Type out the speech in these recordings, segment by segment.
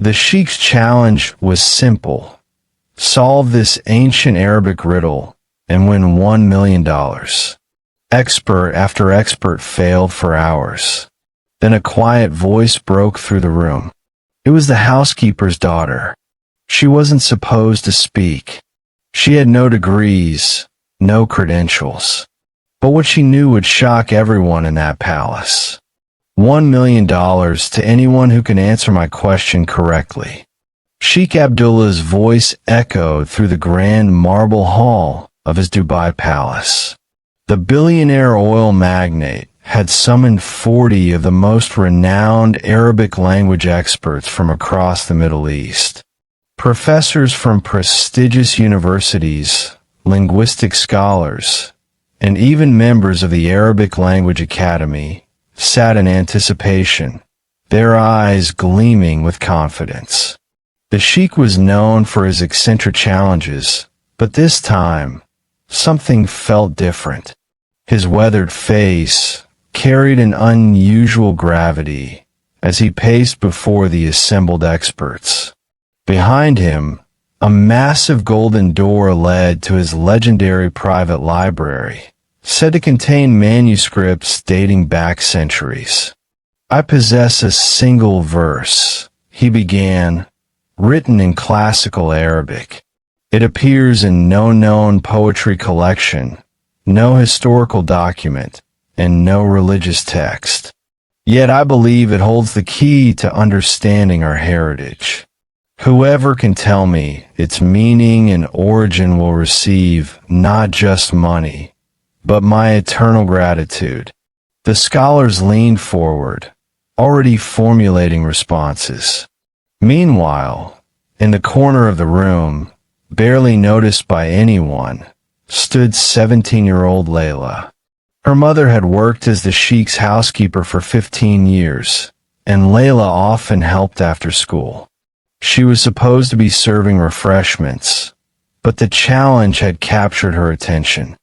The Sheikh's challenge was simple. Solve this ancient Arabic riddle and win $1 million. Expert after expert failed for hours. Then a quiet voice broke through the room. It was the housekeeper's daughter. She wasn't supposed to speak. She had no degrees, no credentials. But what she knew would shock everyone in that palace. $1 million to anyone who can answer my question correctly. Sheikh Abdullah's voice echoed through the grand marble hall of his Dubai palace. The billionaire oil magnate had summoned 40 of the most renowned Arabic language experts from across the Middle East. Professors from prestigious universities, linguistic scholars, and even members of the Arabic Language Academy sat in anticipation, their eyes gleaming with confidence. The Sheikh was known for his eccentric challenges, but this time, something felt different. His weathered face carried an unusual gravity as he paced before the assembled experts. Behind him, a massive golden door led to his legendary private library, said to contain manuscripts dating back centuries. I possess a single verse, he began, written in classical Arabic. It appears in no known poetry collection, no historical document, and no religious text. Yet I believe it holds the key to understanding our heritage. Whoever can tell me its meaning and origin will receive not just money, but my eternal gratitude. The scholars leaned forward, already formulating responses. Meanwhile, in the corner of the room, barely noticed by anyone, stood 17-year-old Layla. Her mother had worked as the Sheikh's housekeeper for 15 years, and Layla often helped after school. She was supposed to be serving refreshments, but the challenge had captured her attention.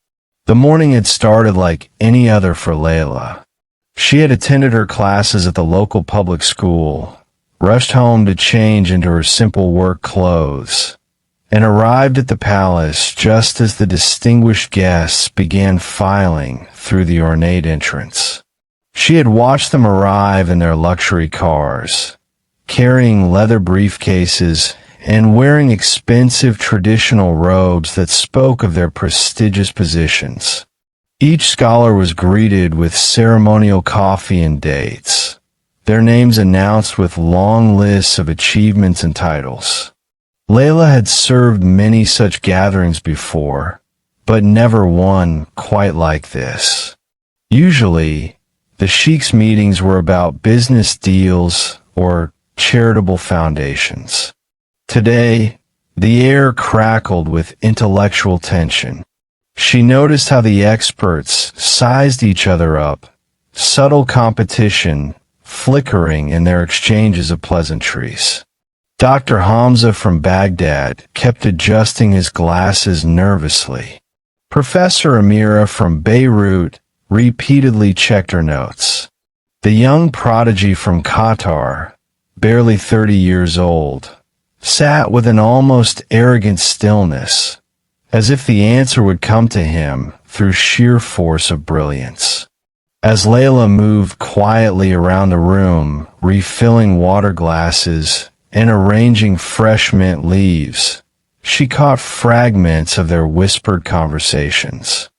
The morning had started like any other for Layla. She had attended her classes at the local public school, rushed home to change into her simple work clothes, and arrived at the palace just as the distinguished guests began filing through the ornate entrance. She had watched them arrive in their luxury cars, carrying leather briefcases and wearing expensive traditional robes that spoke of their prestigious positions. Each scholar was greeted with ceremonial coffee and dates, their names announced with long lists of achievements and titles. Layla had served many such gatherings before, but never one quite like this. Usually, the Sheikh's meetings were about business deals or charitable foundations. Today, the air crackled with intellectual tension. She noticed how the experts sized each other up, subtle competition flickering in their exchanges of pleasantries. Dr. Hamza from Baghdad kept adjusting his glasses nervously. Professor Amira from Beirut repeatedly checked her notes. The young prodigy from Qatar, barely 30 years old, sat with an almost arrogant stillness, as if the answer would come to him through sheer force of brilliance. As Layla moved quietly around the room, refilling water glasses and arranging fresh mint leaves, she caught fragments of their whispered conversations.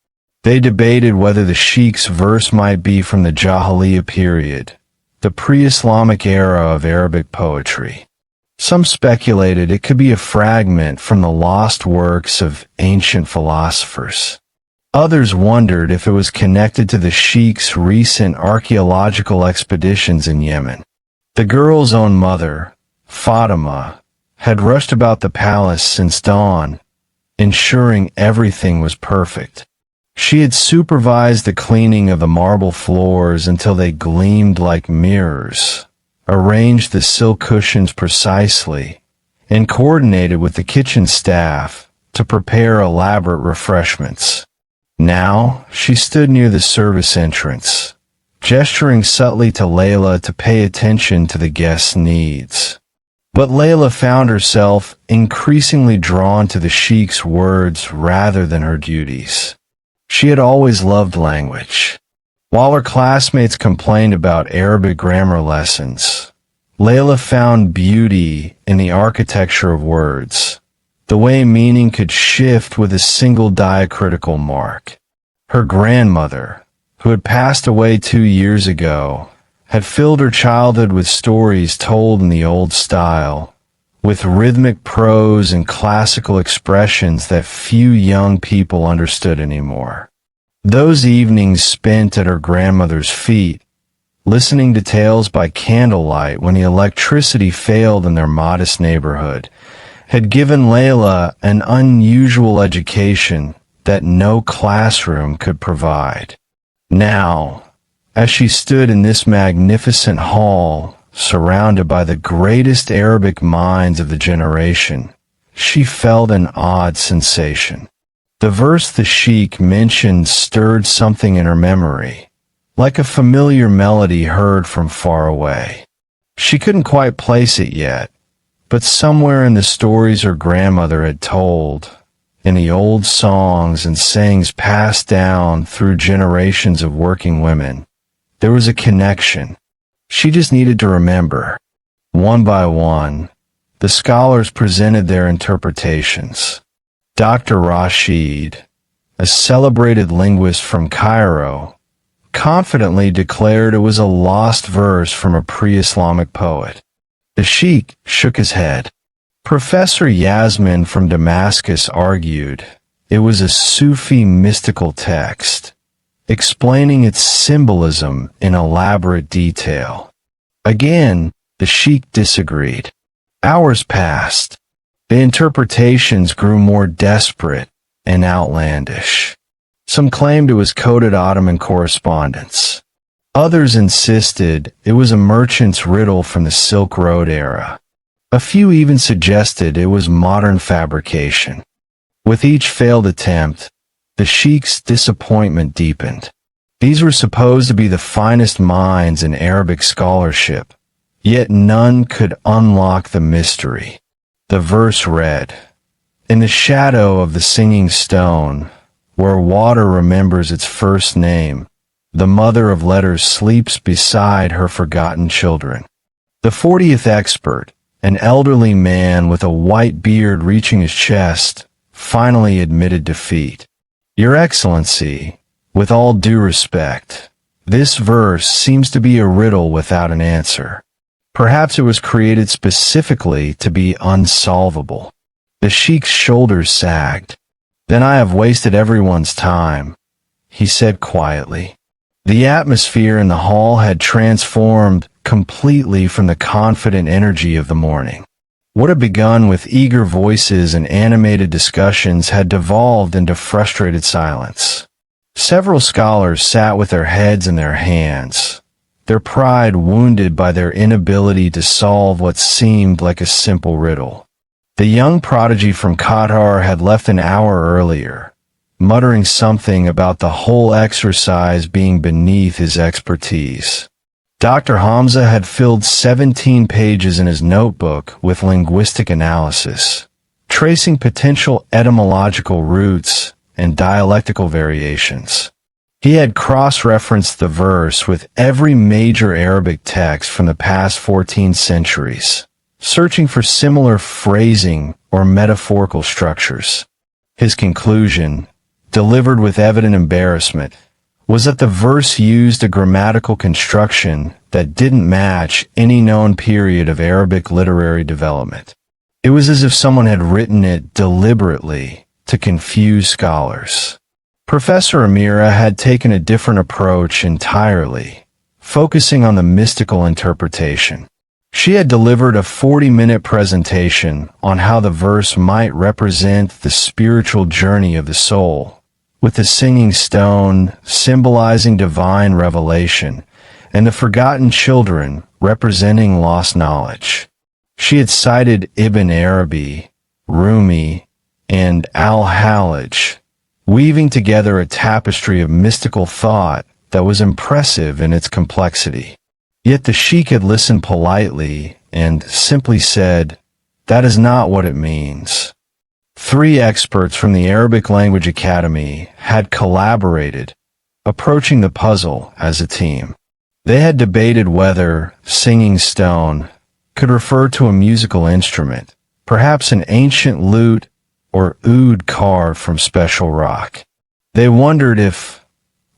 They debated whether the Sheikh's verse might be from the Jahiliyyah period, the pre-Islamic era of Arabic poetry. Some speculated it could be a fragment from the lost works of ancient philosophers. Others wondered if it was connected to the Sheikh's recent archaeological expeditions in Yemen. The girl's own mother, Fatima, had rushed about the palace since dawn, ensuring everything was perfect. She had supervised the cleaning of the marble floors until they gleamed like mirrors, arranged the silk cushions precisely, and coordinated with the kitchen staff to prepare elaborate refreshments. Now, she stood near the service entrance, gesturing subtly to Layla to pay attention to the guests' needs. But Layla found herself increasingly drawn to the Sheikh's words rather than her duties. She had always loved language. While her classmates complained about Arabic grammar lessons, Layla found beauty in the architecture of words, the way meaning could shift with a single diacritical mark. Her grandmother, who had passed away 2 years ago, had filled her childhood with stories told in the old style, with rhythmic prose and classical expressions that few young people understood anymore. Those evenings spent at her grandmother's feet, listening to tales by candlelight when the electricity failed in their modest neighborhood, had given Layla an unusual education that no classroom could provide. Now, as she stood in this magnificent hall, surrounded by the greatest Arabic minds of the generation, she felt an odd sensation. The verse the Sheikh mentioned stirred something in her memory, like a familiar melody heard from far away. She couldn't quite place it yet, but somewhere in the stories her grandmother had told, in the old songs and sayings passed down through generations of working women, there was a connection. She just needed to remember. One by one, the scholars presented their interpretations. Dr. Rashid, a celebrated linguist from Cairo, confidently declared it was a lost verse from a pre-Islamic poet. The Sheikh shook his head. Professor Yasmin from Damascus argued it was a Sufi mystical text, explaining its symbolism in elaborate detail. Again, the Sheikh disagreed. Hours passed. The interpretations grew more desperate and outlandish. Some claimed it was coded Ottoman correspondence. Others insisted it was a merchant's riddle from the Silk Road era. A few even suggested it was modern fabrication. With each failed attempt, the Sheikh's disappointment deepened. These were supposed to be the finest minds in Arabic scholarship, yet none could unlock the mystery. The verse read, "In the shadow of the singing stone, where water remembers its first name, the mother of letters sleeps beside her forgotten children." The 40th expert, an elderly man with a white beard reaching his chest, finally admitted defeat. "Your Excellency, with all due respect, this verse seems to be a riddle without an answer. Perhaps it was created specifically to be unsolvable." The Sheikh's shoulders sagged. "Then I have wasted everyone's time," he said quietly. The atmosphere in the hall had transformed completely from the confident energy of the morning. What had begun with eager voices and animated discussions had devolved into frustrated silence. Several scholars sat with their heads in their hands, their pride wounded by their inability to solve what seemed like a simple riddle. The young prodigy from Qatar had left an hour earlier, muttering something about the whole exercise being beneath his expertise. Dr. Hamza had filled 17 pages in his notebook with linguistic analysis, tracing potential etymological roots and dialectical variations. He had cross-referenced the verse with every major Arabic text from the past 14 centuries, searching for similar phrasing or metaphorical structures. His conclusion, delivered with evident embarrassment, was that the verse used a grammatical construction that didn't match any known period of Arabic literary development. It was as if someone had written it deliberately to confuse scholars. Professor Amira had taken a different approach entirely, focusing on the mystical interpretation. She had delivered a 40-minute presentation on how the verse might represent the spiritual journey of the soul, with the singing stone symbolizing divine revelation and the forgotten children representing lost knowledge. She had cited Ibn Arabi, Rumi, and Al-Hallaj, weaving together a tapestry of mystical thought that was impressive in its complexity. Yet the Sheikh had listened politely and simply said, "That is not what it means." 3 experts from the Arabic Language Academy had collaborated, approaching the puzzle as a team. They had debated whether singing stone could refer to a musical instrument, perhaps an ancient lute or oud carved from special rock. They wondered if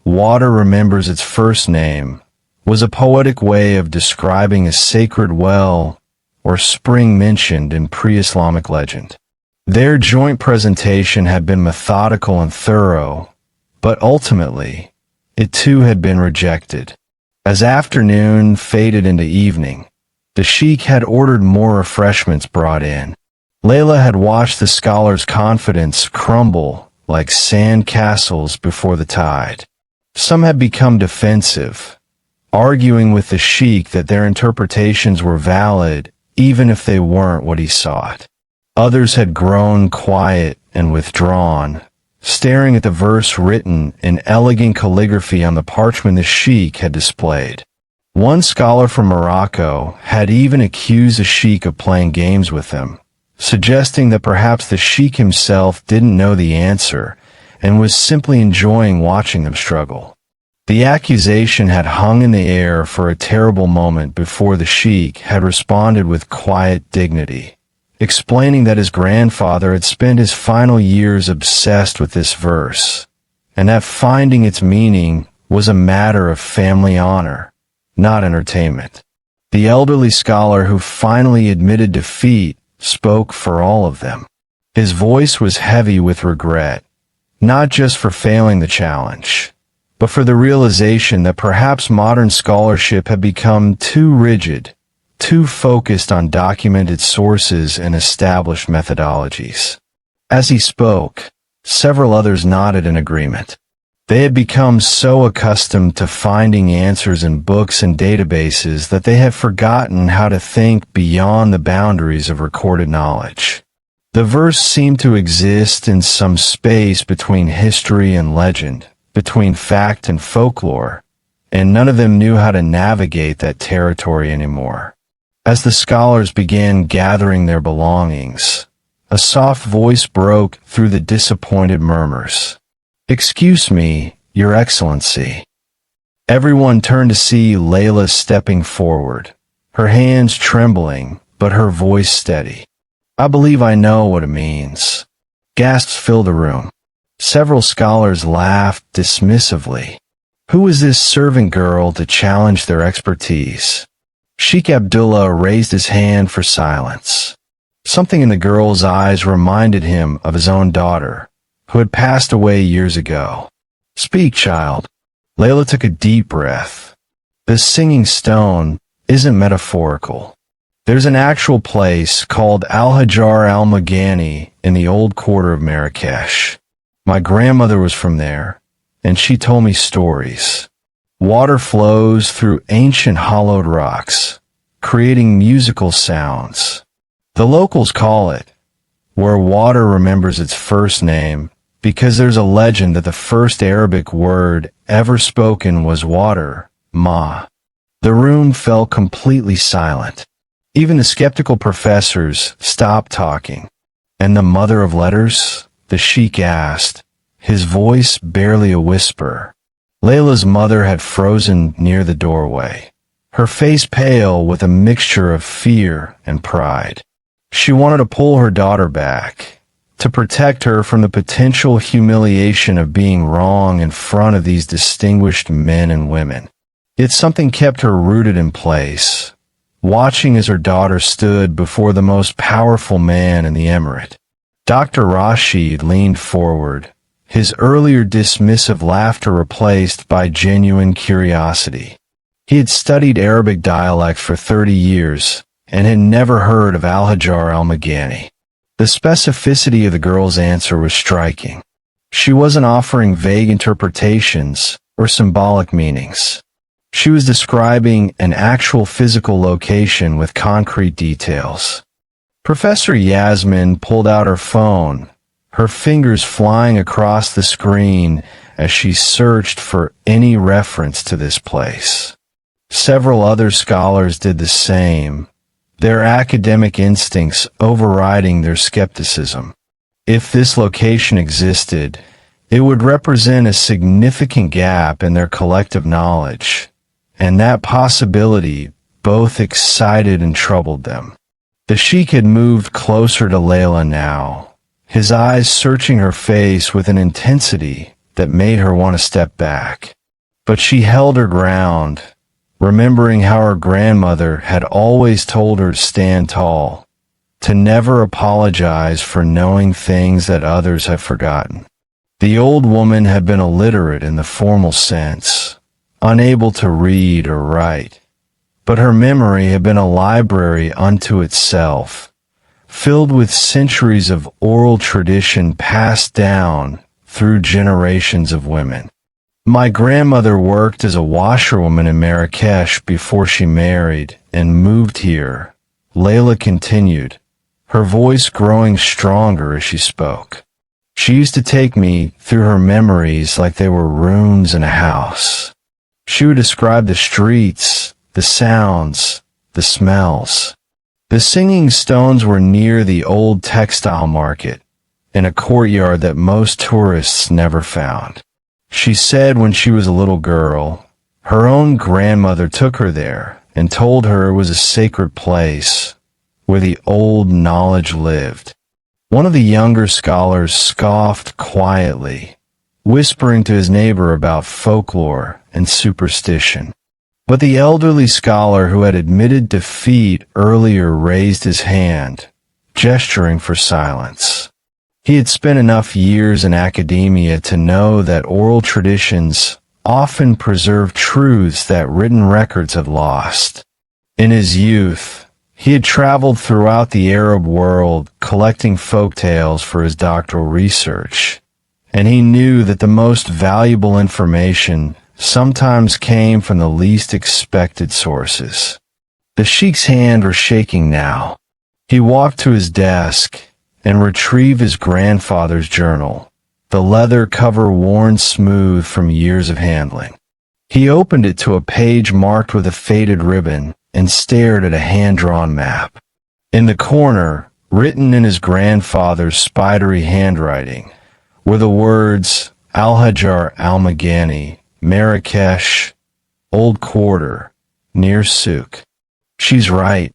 water remembers its first name was a poetic way of describing a sacred well or spring mentioned in pre-Islamic legend. Their joint presentation had been methodical and thorough, but ultimately, it too had been rejected. As afternoon faded into evening, the Sheikh had ordered more refreshments brought in. Layla had watched the scholar's confidence crumble like sand castles before the tide. Some had become defensive, arguing with the Sheikh that their interpretations were valid even if they weren't what he sought. Others had grown quiet and withdrawn, staring at the verse written in elegant calligraphy on the parchment the Sheikh had displayed. One scholar from Morocco had even accused the Sheikh of playing games with him, suggesting that perhaps the Sheikh himself didn't know the answer and was simply enjoying watching them struggle. The accusation had hung in the air for a terrible moment before the Sheikh had responded with quiet dignity, explaining that his grandfather had spent his final years obsessed with this verse, and that finding its meaning was a matter of family honor, not entertainment. The elderly scholar who finally admitted defeat spoke for all of them. His voice was heavy with regret, not just for failing the challenge, but for the realization that perhaps modern scholarship had become too rigid, too focused on documented sources and established methodologies. As he spoke, several others nodded in agreement. They had become so accustomed to finding answers in books and databases that they had forgotten how to think beyond the boundaries of recorded knowledge. The verse seemed to exist in some space between history and legend, between fact and folklore, and none of them knew how to navigate that territory anymore. As the scholars began gathering their belongings, a soft voice broke through the disappointed murmurs. "Excuse me, Your Excellency." Everyone turned to see Layla stepping forward, her hands trembling, but her voice steady. "I believe I know what it means." Gasps filled the room. Several scholars laughed dismissively. Who was this servant girl to challenge their expertise? Sheikh Abdullah raised his hand for silence. Something in the girl's eyes reminded him of his own daughter, who had passed away years ago. "Speak, child." Layla took a deep breath. The singing stone isn't metaphorical. There's an actual place called Al-Hajar al-Magani in the old quarter of Marrakesh. My grandmother was from there, and she told me stories. Water flows through ancient hollowed rocks, creating musical sounds. The locals call it where water remembers its first name because there's a legend that the first Arabic word ever spoken was water, ma. The room fell completely silent. Even the skeptical professors stopped talking. "And the mother of letters?" the Sheikh asked, his voice barely a whisper. Layla's mother had frozen near the doorway, her face pale with a mixture of fear and pride. She wanted to pull her daughter back, to protect her from the potential humiliation of being wrong in front of these distinguished men and women. Yet something kept her rooted in place, watching as her daughter stood before the most powerful man in the emirate. Dr. Rashid leaned forward, his earlier dismissive laughter replaced by genuine curiosity. He had studied Arabic dialects for 30 years and had never heard of Al-Hajar al-Magani. The specificity of the girl's answer was striking. She wasn't offering vague interpretations or symbolic meanings. She was describing an actual physical location with concrete details. Professor Yasmin pulled out her phone, her fingers flying across the screen as she searched for any reference to this place. Several other scholars did the same, their academic instincts overriding their skepticism. If this location existed, it would represent a significant gap in their collective knowledge, and that possibility both excited and troubled them. The Sheikh had moved closer to Layla now, his eyes searching her face with an intensity that made her want to step back. But she held her ground, remembering how her grandmother had always told her to stand tall, to never apologize for knowing things that others have forgotten. The old woman had been illiterate in the formal sense, unable to read or write, but her memory had been a library unto itself, filled with centuries of oral tradition passed down through generations of women. My grandmother worked as a washerwoman in Marrakesh before she married and moved here, Layla continued, her voice growing stronger as she spoke. She used to take me through her memories like they were rooms in a house. She would describe the streets, the sounds, the smells. The singing stones were near the old textile market, in a courtyard that most tourists never found. She said when she was a little girl, her own grandmother took her there and told her it was a sacred place where the old knowledge lived. One of the younger scholars scoffed quietly, whispering to his neighbor about folklore and superstition. But the elderly scholar who had admitted defeat earlier raised his hand, gesturing for silence. He had spent enough years in academia to know that oral traditions often preserve truths that written records had lost. In his youth, he had traveled throughout the Arab world collecting folk tales for his doctoral research, and he knew that the most valuable information sometimes came from the least expected sources. The Sheikh's hand was shaking now. He walked to his desk and retrieved his grandfather's journal, the leather cover worn smooth from years of handling. He opened it to a page marked with a faded ribbon and stared at a hand-drawn map. In the corner, written in his grandfather's spidery handwriting, were the words Al-Hajar Al-Magani, Marrakesh, Old Quarter, near Souk. She's right,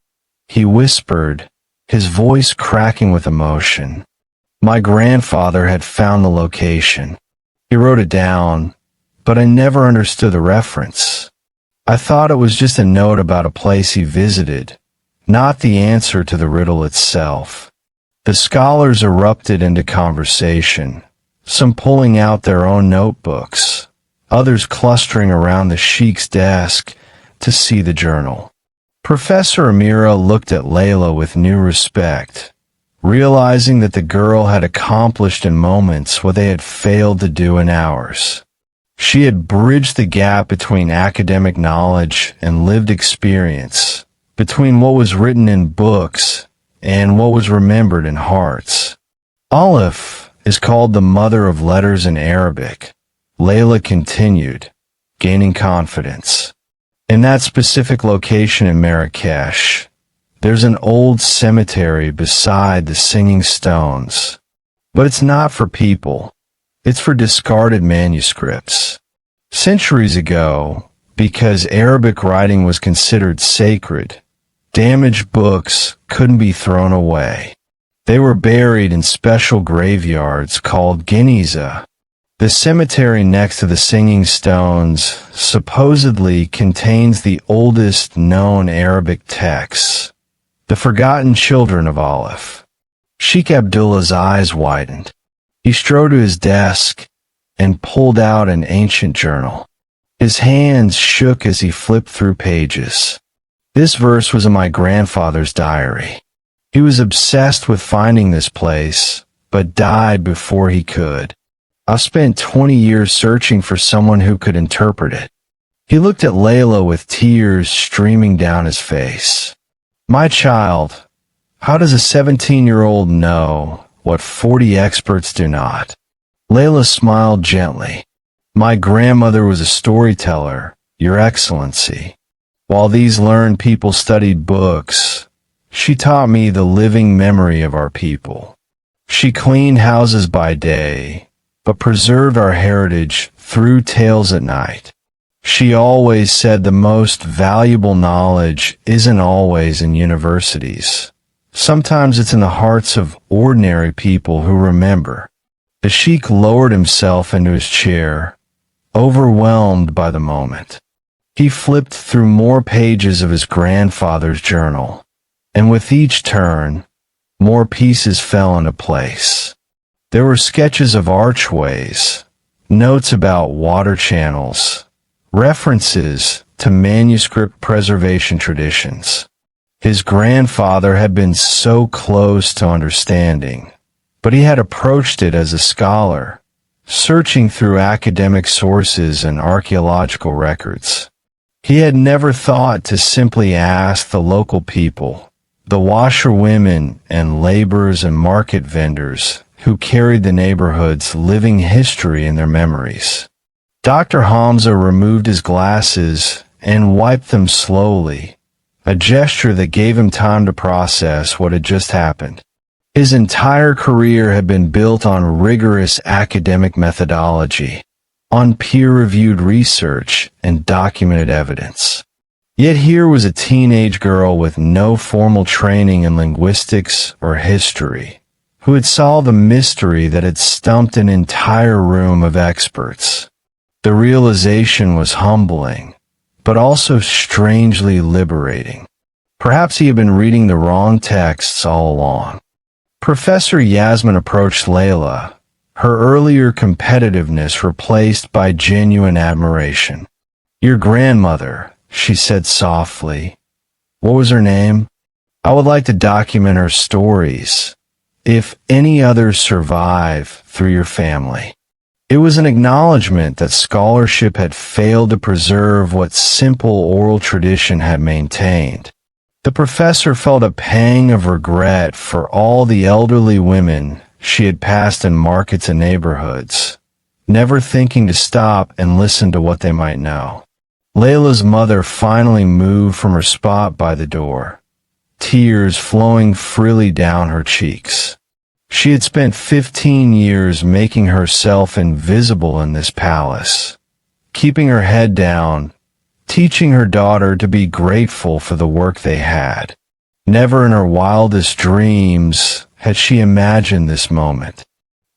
he whispered, his voice cracking with emotion. My grandfather had found the location. He wrote it down, but I never understood the reference. I thought it was just a note about a place he visited, not the answer to the riddle itself. The scholars erupted into conversation, some pulling out their own notebooks, others clustering around the Sheikh's desk to see the journal. Professor Amira looked at Layla with new respect, realizing that the girl had accomplished in moments what they had failed to do in hours. She had bridged the gap between academic knowledge and lived experience, between what was written in books and what was remembered in hearts. Aleph is called the mother of letters in Arabic, Layla continued, gaining confidence. In that specific location in Marrakesh, there's an old cemetery beside the singing stones. But it's not for people. It's for discarded manuscripts. Centuries ago, because Arabic writing was considered sacred, damaged books couldn't be thrown away. They were buried in special graveyards called Geniza. The cemetery next to the singing stones supposedly contains the oldest known Arabic texts, the forgotten children of Aleph. Sheikh Abdullah's eyes widened. He strode to his desk and pulled out an ancient journal. His hands shook as he flipped through pages. This verse was in my grandfather's diary. He was obsessed with finding this place, but died before he could. I've spent 20 years searching for someone who could interpret it. He looked at Layla with tears streaming down his face. My child, how does a 17-year-old know what 40 experts do not? Layla smiled gently. My grandmother was a storyteller, Your Excellency. While these learned people studied books, She taught me the living memory of our people. She cleaned houses by day, but preserved our heritage through tales at night. She always said the most valuable knowledge isn't always in universities. Sometimes it's in the hearts of ordinary people who remember. The Sheikh lowered himself into his chair, overwhelmed by the moment. He flipped through more pages of his grandfather's journal, and with each turn, more pieces fell into place. There were sketches of archways, notes about water channels, references to manuscript preservation traditions. His grandfather had been so close to understanding, but he had approached it as a scholar, searching through academic sources and archaeological records. He had never thought to simply ask the local people, the washerwomen and laborers and market vendors who carried the neighborhood's living history in their memories. Dr. Hamza removed his glasses and wiped them slowly, a gesture that gave him time to process what had just happened. His entire career had been built on rigorous academic methodology, on peer-reviewed research and documented evidence. Yet here was a teenage girl with no formal training in linguistics or history, who had solved a mystery that had stumped an entire room of experts. The realization was humbling, but also strangely liberating. Perhaps he had been reading the wrong texts all along. Professor Yasmin approached Layla, her earlier competitiveness replaced by genuine admiration. "Your grandmother," she said softly. "What was her name? I would like to document her stories, if any others survive through your family." It was an acknowledgement that scholarship had failed to preserve what simple oral tradition had maintained. The professor felt a pang of regret for all the elderly women she had passed in markets and neighborhoods, never thinking to stop and listen to what they might know. Layla's mother finally moved from her spot by the door, tears flowing freely down her cheeks. She had spent 15 years making herself invisible in this palace, keeping her head down, teaching her daughter to be grateful for the work they had. Never in her wildest dreams had she imagined this moment.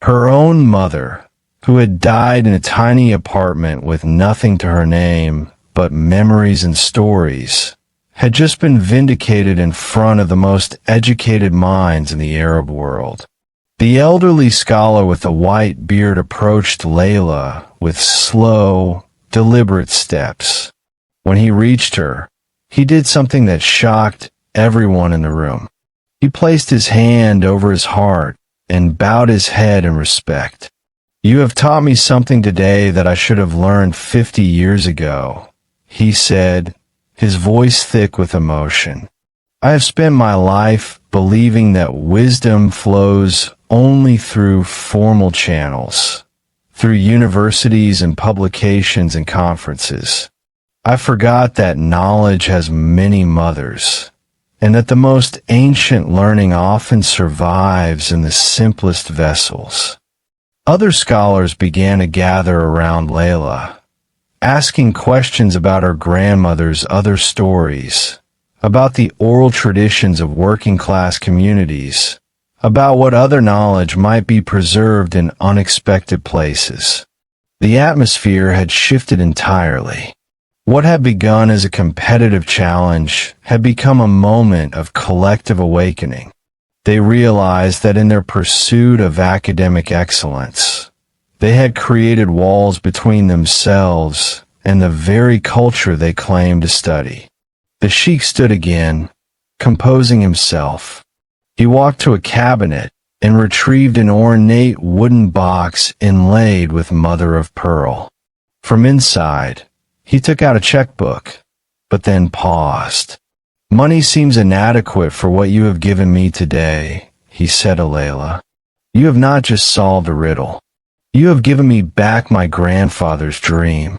Her own mother, who had died in a tiny apartment with nothing to her name but memories and stories, had just been vindicated in front of the most educated minds in the Arab world. The elderly scholar with the white beard approached Layla with slow, deliberate steps. When he reached her, he did something that shocked everyone in the room. He placed his hand over his heart and bowed his head in respect. "You have taught me something today that I should have learned 50 years ago," he said, his voice thick with emotion. "I have spent my life believing that wisdom flows only through formal channels, through universities and publications and conferences. I forgot that knowledge has many mothers, and that the most ancient learning often survives in the simplest vessels." Other scholars began to gather around Layla, asking questions about her grandmother's other stories, about the oral traditions of working-class communities, about what other knowledge might be preserved in unexpected places. The atmosphere had shifted entirely. What had begun as a competitive challenge had become a moment of collective awakening. They realized that in their pursuit of academic excellence, they had created walls between themselves and the very culture they claimed to study. The Sheikh stood again, composing himself. He walked to a cabinet and retrieved an ornate wooden box inlaid with mother of pearl. From inside, he took out a checkbook, but then paused. "Money seems inadequate for what you have given me today," he said to Layla. "You have not just solved a riddle. You have given me back my grandfather's dream.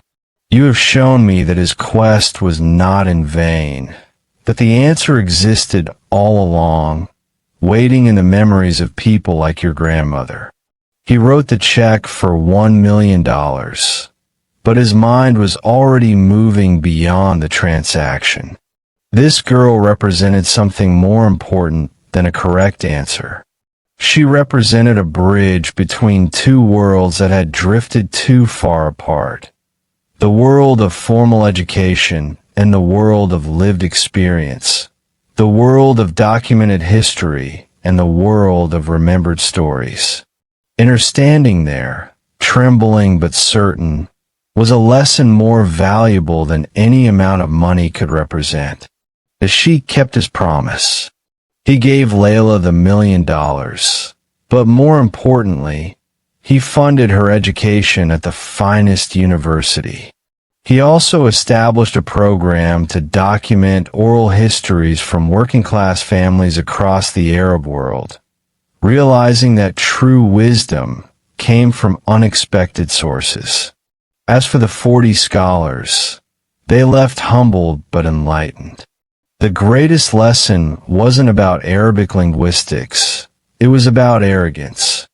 You have shown me that his quest was not in vain, that the answer existed all along, waiting in the memories of people like your grandmother. He wrote the check for $1 million, but his mind was already moving beyond the transaction. This girl represented something more important than a correct answer. She represented a bridge between two worlds that had drifted too far apart. The world of formal education and the world of lived experience. The world of documented history and the world of remembered stories. In her standing there, trembling but certain, was a lesson more valuable than any amount of money could represent. The Sheikh kept his promise. He gave Layla the $1 million, but more importantly, he funded her education at the finest university. He also established a program to document oral histories from working-class families across the Arab world, realizing that true wisdom came from unexpected sources. As for the 40 scholars, they left humbled but enlightened. The greatest lesson wasn't about Arabic linguistics, it was about arrogance.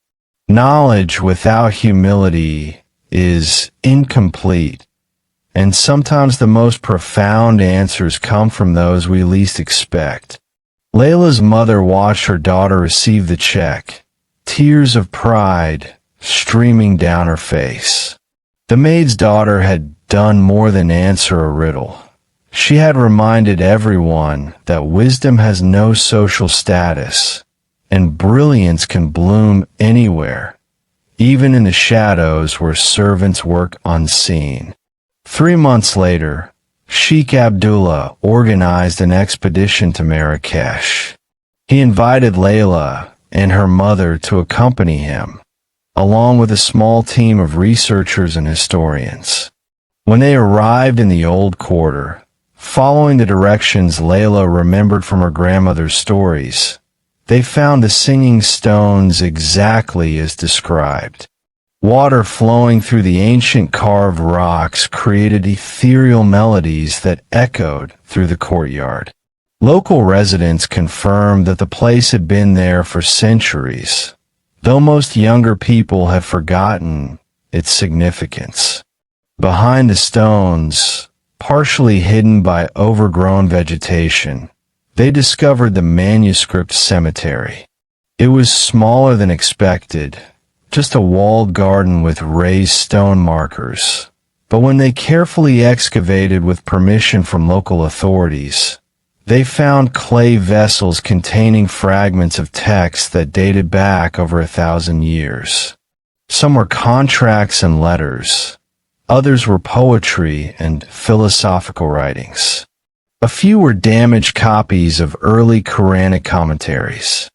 Knowledge without humility is incomplete, and sometimes the most profound answers come from those we least expect. Layla's mother watched her daughter receive the check, tears of pride streaming down her face. The maid's daughter had done more than answer a riddle. She had reminded everyone that wisdom has no social status, and brilliance can bloom anywhere, even in the shadows where servants work unseen. 3 months later, Sheikh Abdullah organized an expedition to Marrakesh. He invited Layla and her mother to accompany him, along with a small team of researchers and historians. When they arrived in the old quarter, following the directions Layla remembered from her grandmother's stories, they found the singing stones exactly as described. Water flowing through the ancient carved rocks created ethereal melodies that echoed through the courtyard. Local residents confirmed that the place had been there for centuries, though most younger people have forgotten its significance. Behind the stones, partially hidden by overgrown vegetation, they discovered the manuscript cemetery. It was smaller than expected, just a walled garden with raised stone markers. But when they carefully excavated with permission from local authorities, they found clay vessels containing fragments of text that dated back over 1,000 years. Some were contracts and letters. Others were poetry and philosophical writings. A few were damaged copies of early Quranic commentaries.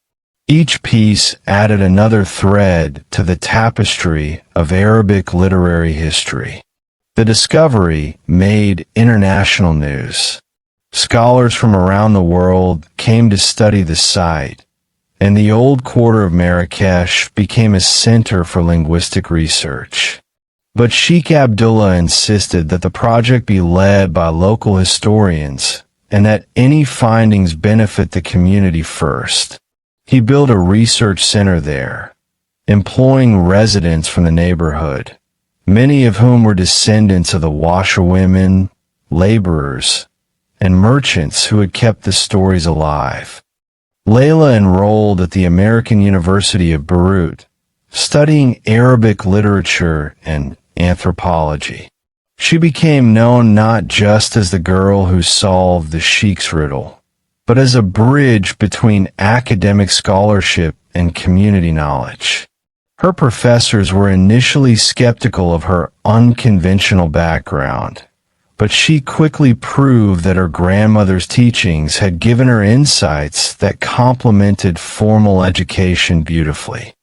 Each piece added another thread to the tapestry of Arabic literary history. The discovery made international news. Scholars from around the world came to study the site, and the old quarter of Marrakesh became a center for linguistic research. But Sheikh Abdullah insisted that the project be led by local historians and that any findings benefit the community first. He built a research center there, employing residents from the neighborhood, many of whom were descendants of the washerwomen, laborers, and merchants who had kept the stories alive. Layla enrolled at the American University of Beirut, studying Arabic literature and anthropology. She became known not just as the girl who solved the Sheikh's riddle, but as a bridge between academic scholarship and community knowledge. Her professors were initially skeptical of her unconventional background, but she quickly proved that her grandmother's teachings had given her insights that complemented formal education beautifully.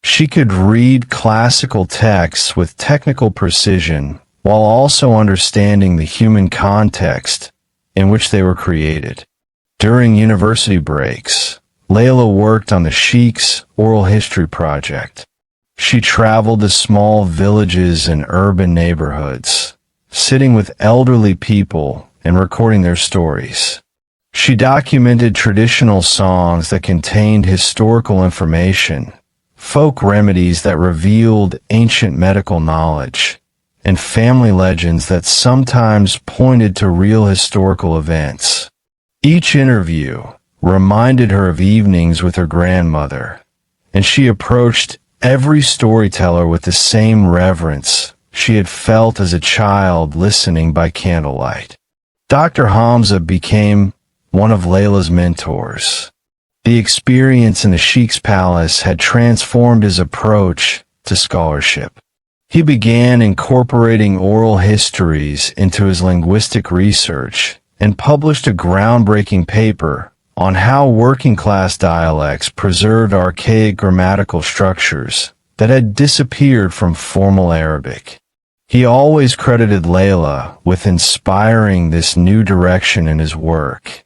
She could read classical texts with technical precision while also understanding the human context in which they were created. During university breaks, Layla worked on the Sheikh's oral history project. She traveled to small villages and urban neighborhoods, sitting with elderly people and recording their stories. She documented traditional songs that contained historical information, folk remedies that revealed ancient medical knowledge, and family legends that sometimes pointed to real historical events. Each interview reminded her of evenings with her grandmother, and she approached every storyteller with the same reverence she had felt as a child listening by candlelight. Dr. Hamza became one of Layla's mentors. The experience in the Sheikh's palace had transformed his approach to scholarship. He began incorporating oral histories into his linguistic research and published a groundbreaking paper on how working-class dialects preserved archaic grammatical structures that had disappeared from formal Arabic. He always credited Layla with inspiring this new direction in his work,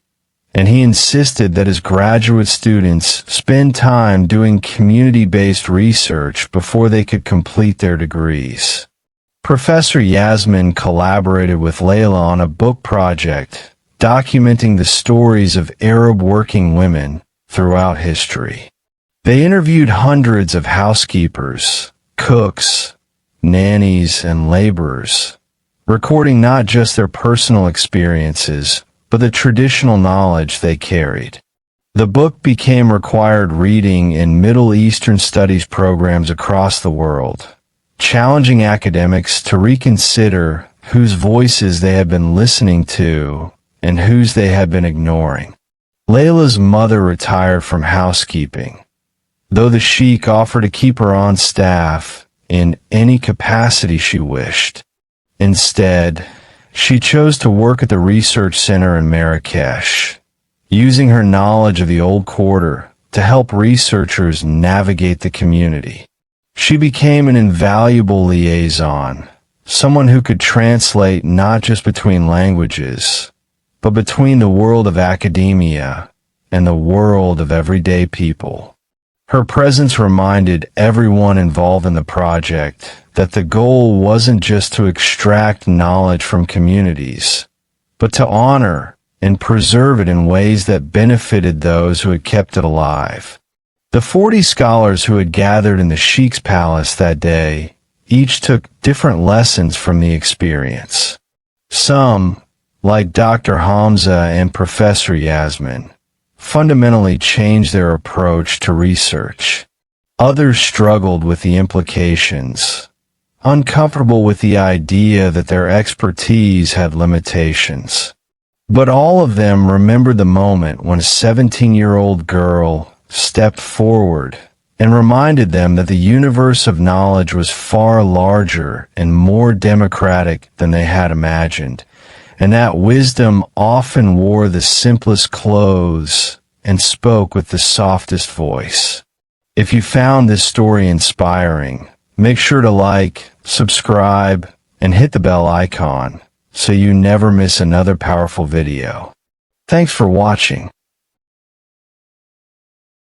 and he insisted that his graduate students spend time doing community-based research before they could complete their degrees. Professor Yasmin collaborated with Layla on a book project documenting the stories of Arab working women throughout history. They interviewed hundreds of housekeepers, cooks, nannies, and laborers, recording not just their personal experiences, but the traditional knowledge they carried. The book became required reading in Middle Eastern studies programs across the world, challenging academics to reconsider whose voices they had been listening to and whose they had been ignoring. Layla's mother retired from housekeeping, though the Sheikh offered to keep her on staff in any capacity she wished. Instead, she chose to work at the research center in Marrakesh, using her knowledge of the Old Quarter to help researchers navigate the community. She became an invaluable liaison, someone who could translate not just between languages, but between the world of academia and the world of everyday people. Her presence reminded everyone involved in the project that the goal wasn't just to extract knowledge from communities, but to honor and preserve it in ways that benefited those who had kept it alive. The 40 scholars who had gathered in the Sheikh's palace that day each took different lessons from the experience. Some, like Dr. Hamza and Professor Yasmin, fundamentally changed their approach to research. Others struggled with the implications, uncomfortable with the idea that their expertise had limitations. But all of them remembered the moment when a 17-year-old girl stepped forward and reminded them that the universe of knowledge was far larger and more democratic than they had imagined, and that wisdom often wore the simplest clothes and spoke with the softest voice. If you found this story inspiring, make sure to like, subscribe, and hit the bell icon so you never miss another powerful video. Thanks for watching.